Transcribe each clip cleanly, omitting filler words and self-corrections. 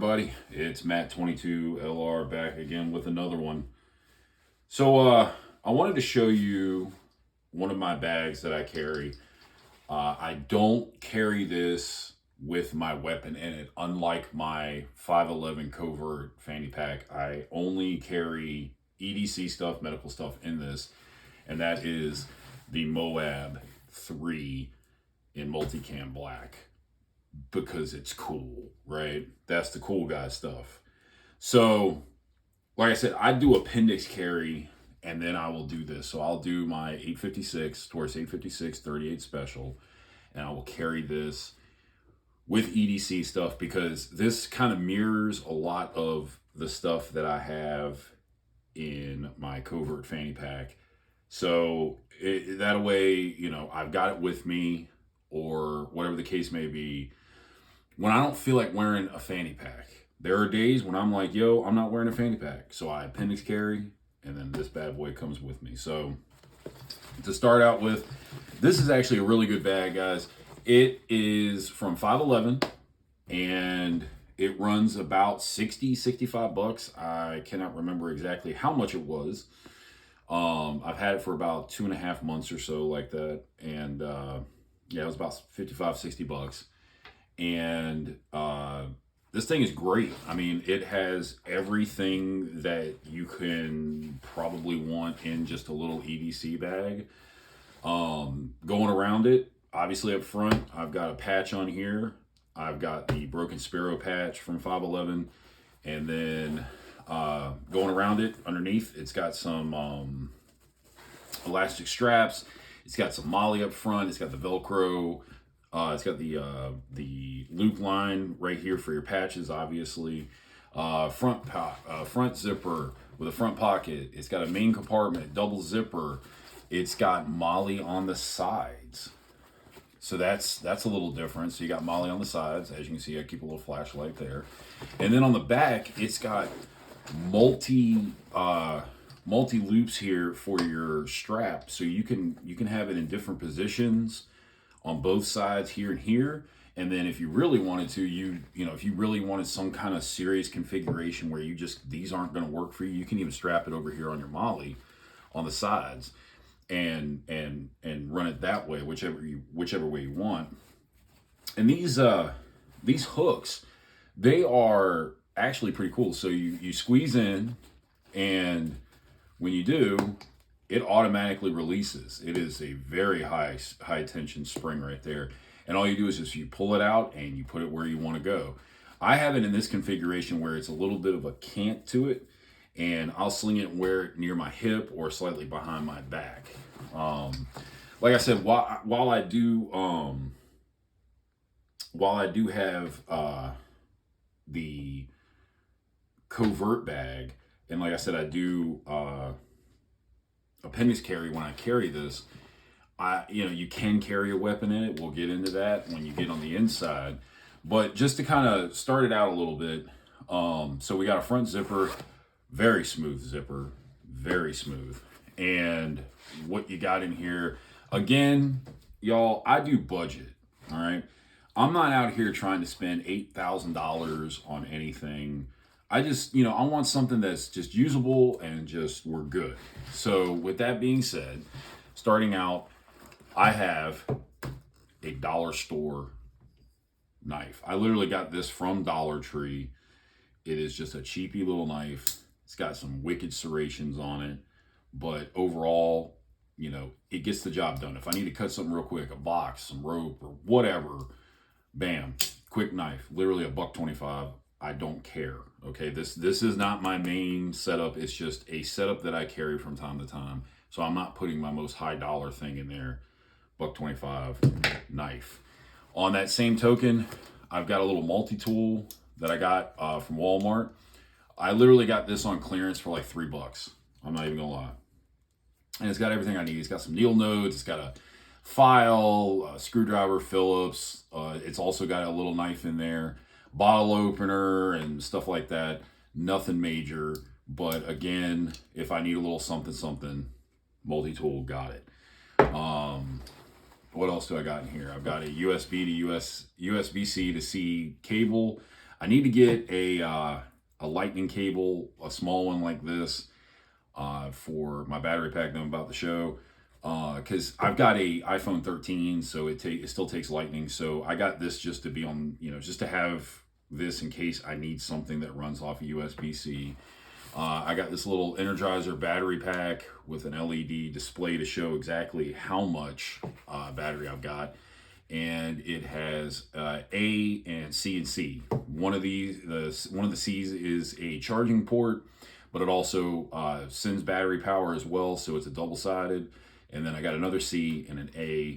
everybody? It's Matt22LR back again with another one. So I wanted to show you one of my bags that I carry. I don't carry this with my weapon in it, unlike my 511 covert fanny pack. I only carry EDC stuff, medical stuff in this, and that is the MOAB 3 in multicam black. Because it's cool, right? That's the cool guy stuff. So, like I said, I do appendix carry, and then I will do this. So I'll do my 856, Taurus 856 38 special, and I will carry this with EDC stuff because this kind of mirrors a lot of the stuff that I have in my covert fanny pack. So that way, you know, I've got it with me, or whatever the case may be, when I don't feel like wearing a fanny pack. There are days when I'm like, yo, I'm not wearing a fanny pack. So I appendix carry, and then this bad boy comes with me. So to start out with, this is actually a really good bag, guys. It is from 511, and it runs about 60, 65 bucks. I cannot remember exactly how much it was. I've had it for about 2.5 months or so like that. And yeah, it was about 55, 60 bucks. And this thing is great. I mean, it has everything that you can probably want in just a little EDC bag. Going around it, obviously up front, I've got a patch on here. I've got the Broken Sparrow patch from 511. And then going around it, underneath, it's got some elastic straps. It's got some MOLLE up front. It's got the Velcro. It's got the loop line right here for your patches, obviously. Front zipper with a front pocket. It's got a main compartment, double zipper. It's got MOLLE on the sides. So that's a little different. So you got MOLLE on the sides. As you can see, I keep a little flashlight there. And then on the back, it's got multi loops here for your strap. So you can have it in different positions on both sides here and here. And then if you really wanted to, if you really wanted some kind of serious configuration where these aren't going to work for you, you can even strap it over here on your MOLLE on the sides and run it that way, whichever way you want. And these hooks, they are actually pretty cool. So you squeeze in, and when you do, it automatically releases. It is a very high tension spring right there. And all you do is just you pull it out and you put it where you want to go. I have it in this configuration where it's a little bit of a cant to it, and I'll sling it and wear it near my hip or slightly behind my back. Like I said, while I do have the covert bag, and like I said, I do appendix carry when I carry this, you can carry a weapon in it. We'll get into that when you get on the inside. But just to kind of start it out a little bit, so we got a front zipper, very smooth zipper, very smooth. And what you got in here, again, y'all, I do budget, all right? I'm not out here trying to spend $8,000 on anything. I just, I want something that's just usable and just we're good. So with that being said, starting out, I have a dollar store knife. I literally got this from Dollar Tree. It is just a cheapy little knife. It's got some wicked serrations on it, but overall, it gets the job done. If I need to cut something real quick, a box, some rope, or whatever, bam, quick knife, literally $1.25. I don't care. Okay, this is not my main setup. It's just a setup that I carry from time to time. So I'm not putting my most high dollar thing in there. $1.25 knife. On that same token, I've got a little multi-tool that I got from Walmart. I literally got this on clearance for like $3. I'm not even gonna lie. And it's got everything I need. It's got some needle nodes. It's got a file, a screwdriver, Phillips. It's also got a little knife in there, bottle opener and stuff like that. Nothing major, but again, if I need a little something, multi-tool, got it. What else do I got in here? I've got a USB to USB-C to C cable. I need to get a lightning cable, a small one like this, for my battery pack that I'm about to show. Because I've got a iPhone 13, so it still takes lightning. So I got this just to be on, just to have this in case I need something that runs off a USB-C. I got this little Energizer battery pack with an LED display to show exactly how much battery I've got. And it has A and C and C. One of the C's is a charging port, but it also sends battery power as well, so it's a double-sided. And then I got another C and an A.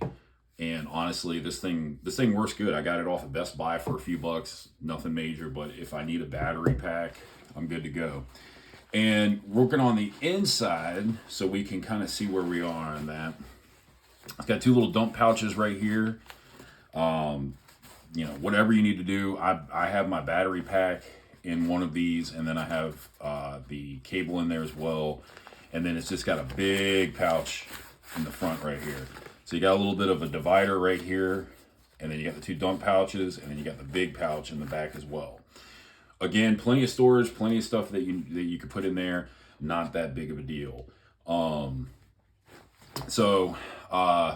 And honestly, this thing works good. I got it off of Best Buy for a few bucks, nothing major, but if I need a battery pack, I'm good to go. And working on the inside so we can kind of see where we are on that. It's got two little dump pouches right here. Whatever you need to do. I have my battery pack in one of these, and then I have the cable in there as well. And then it's just got a big pouch in the front right here. So you got a little bit of a divider right here, and then you got the two dump pouches, and then you got the big pouch in the back as well. Again, plenty of storage, plenty of stuff that you could put in there. Not that big of a deal. So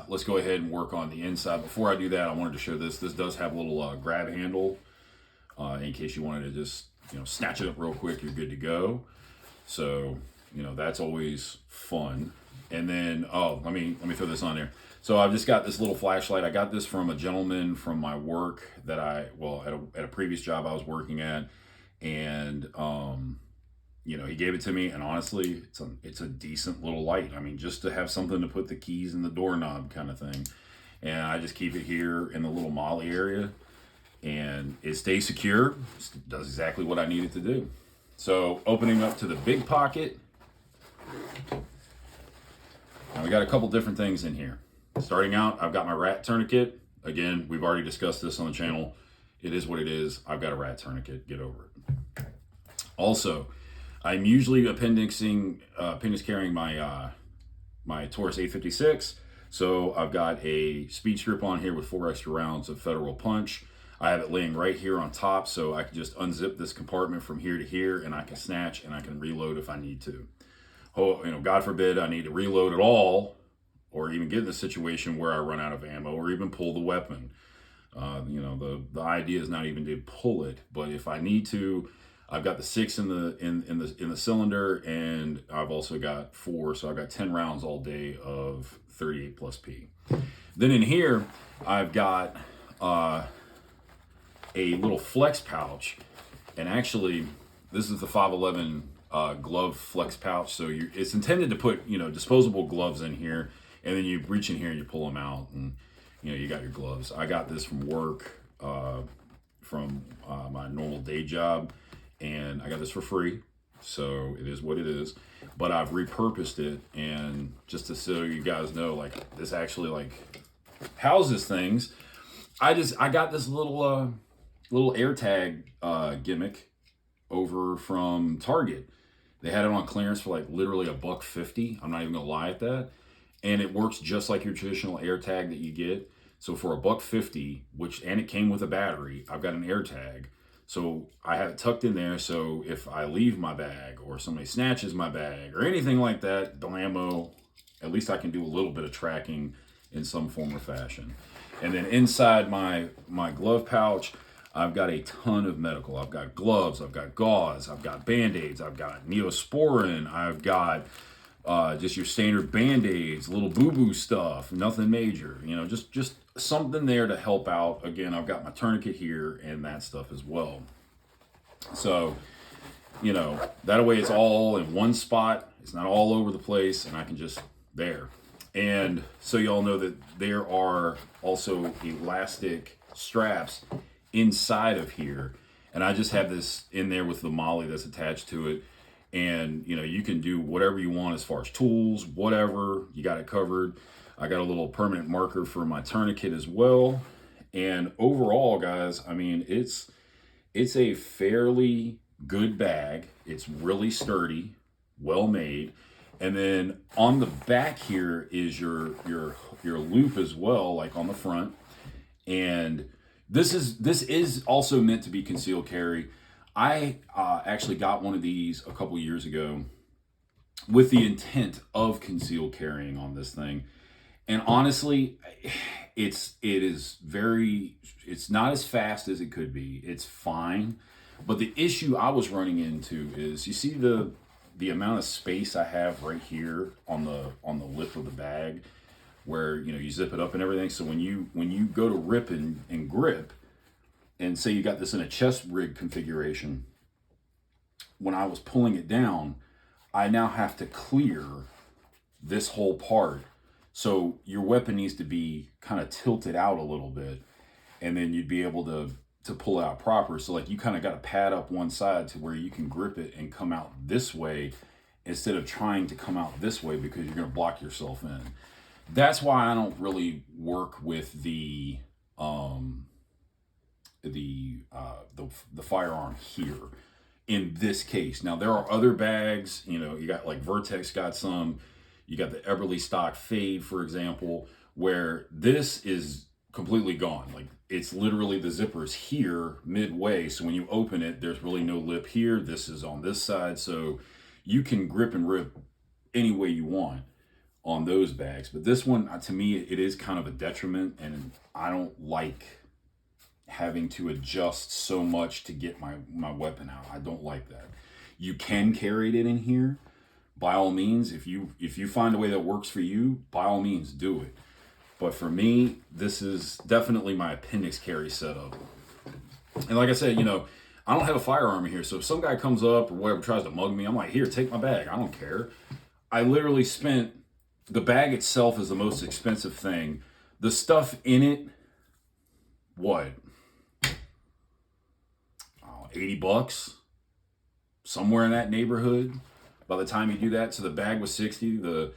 let's go ahead and work on the inside. Before I do that, I wanted to show this. This does have a little grab handle in case you wanted to just snatch it up real quick. You're good to go. So that's always fun. And then let me throw this on there. So I've just got this little flashlight. I got this from a gentleman from my work that at a previous job I was working at, and he gave it to me, and honestly, it's a decent little light. I mean, just to have something to put the keys in the doorknob kind of thing. And I just keep it here in the little molly area, and it stays secure. It does exactly what I need it to do. So opening up to the big pocket. Now we got a couple different things in here. Starting out, I've got my rat tourniquet. Again, we've already discussed this on the channel. It is what it is. I've got a rat tourniquet. Get over it. Also, I'm usually appendix carrying my my Taurus 856. So I've got a speed strip on here with 4 extra rounds of Federal Punch. I have it laying right here on top, so I can just unzip this compartment from here to here, and I can snatch and I can reload if I need to. Oh, God forbid I need to reload at all, or even get in a situation where I run out of ammo, or even pull the weapon. The idea is not even to pull it, but if I need to, I've got the 6 in the cylinder, and I've also got 4, so I've got 10 rounds all day of 38 plus P. Then in here, I've got a little flex pouch, and actually, this is the 511 glove flex pouch. So it's intended to put disposable gloves in here, and then you reach in here and you pull them out, and you got your gloves. I got this from work, from my normal day job, and I got this for free, so it is what it is. But I've repurposed it, and just to so you guys know, this actually houses things. I got this little AirTag gimmick over from Target. They had it on clearance for literally $1.50. I'm not even gonna lie at that, and it works just like your traditional AirTag that you get. So for $1.50, and it came with a battery, I've got an AirTag. So I have it tucked in there, so if I leave my bag or somebody snatches my bag or anything like that, blammo, at least I can do a little bit of tracking in some form or fashion. And then inside my glove pouch, I've got a ton of medical. I've got gloves, I've got gauze, I've got Band-Aids, I've got Neosporin, I've got just your standard Band-Aids, little boo-boo stuff, nothing major, just something there to help out. Again, I've got my tourniquet here and that stuff as well. So, that way it's all in one spot. It's not all over the place, and I can just there. And so y'all know that there are also elastic straps inside of here, and I just have this in there with the molly that's attached to it. And you can do whatever you want as far as tools, whatever, you got it covered. I got a little permanent marker for my tourniquet as well. And overall, guys, I mean, it's a fairly good bag. It's really sturdy, well made. And then on the back here is your loop as well, like on the front. And This is also meant to be concealed carry. I actually got one of these a couple years ago with the intent of concealed carrying on this thing. And honestly, it's not as fast as it could be. It's fine. But the issue I was running into is, you see the amount of space I have right here on the lip of the bag, where you zip it up and everything. So when you go to rip and grip, and say you got this in a chest rig configuration, when I was pulling it down, I now have to clear this whole part. So your weapon needs to be kind of tilted out a little bit, and then you'd be able to pull it out proper. So like, you kind of got to pad up one side to where you can grip it and come out this way instead of trying to come out this way, because you're going to block yourself in. That's why I don't really work with the firearm here in this case. Now there are other bags, you got like Vertex got some, you got the Eberly stock Fade, for example, where this is completely gone. Like, it's literally the zipper is here midway. So when you open it, there's really no lip here. This is on this side. So you can grip and rip any way you want on those bags. But this one, to me, it is kind of a detriment, and I don't like having to adjust so much to get my weapon out. I don't like that. You can carry it in here, by all means. If you find a way that works for you, by all means do it. But for me, this is definitely my appendix carry setup. And like I said, I don't have a firearm in here. So if some guy comes up or whatever, tries to mug me, I'm like, here, take my bag. I don't care. I literally spent, the bag itself is the most expensive thing. The stuff in it, what? $80, somewhere in that neighborhood by the time you do that. So the bag was 60, the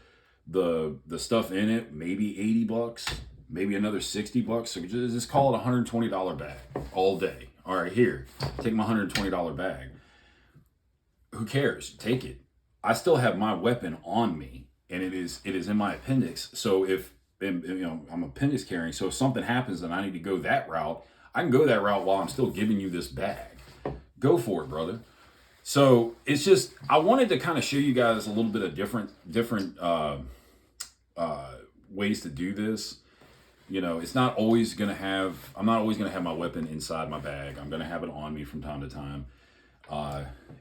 stuff in it maybe $80, maybe another $60. So just call it $120 bag all day. All right, here, take my $120 bag. Who cares? Take it. I still have my weapon on me, and it is in my appendix. So if I'm appendix carrying, so if something happens and I need to go that route, I can go that route while I'm still giving you this bag. Go for it, brother. So it's just, I wanted to kind of show you guys a little bit of different ways to do this. It's not always going to have, I'm not always going to have my weapon inside my bag. I'm going to have it on me from time to time.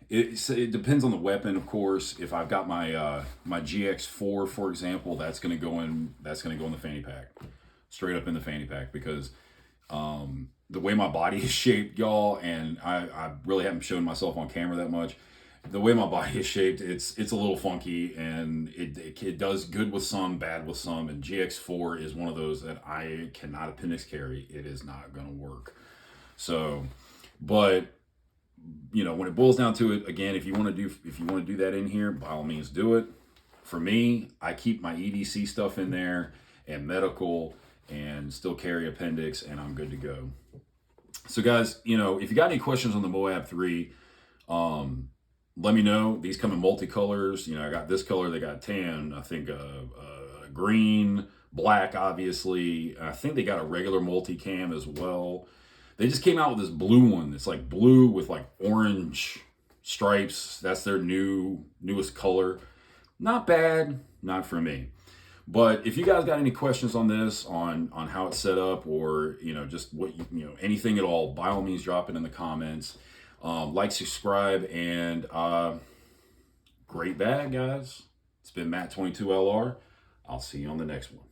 It depends on the weapon, of course. If I've got my my GX4, for example, that's going to go in the fanny pack, straight up in the fanny pack, because the way my body is shaped, y'all, and I really haven't shown myself on camera that much. The way my body is shaped, it's a little funky, and it does good with some, bad with some. And GX4 is one of those that I cannot appendix carry. It is not going to work. So, but when it boils down to it, again, if you want to do that in here, by all means do it. For me, I keep my EDC stuff in there and medical, and still carry appendix, and I'm good to go. So guys, if you got any questions on the MOAB 3, let me know. These come in multicolors. I got this color, they got tan, I think green, black, obviously. I think they got a regular multicam as well. They just came out with this blue one. It's like blue with like orange stripes. That's their newest color. Not bad, not for me. But if you guys got any questions on this, on how it's set up, or just what anything at all, by all means drop it in the comments. Like, subscribe, and great bag, guys. It's been Matt 22LR. I'll see you on the next one.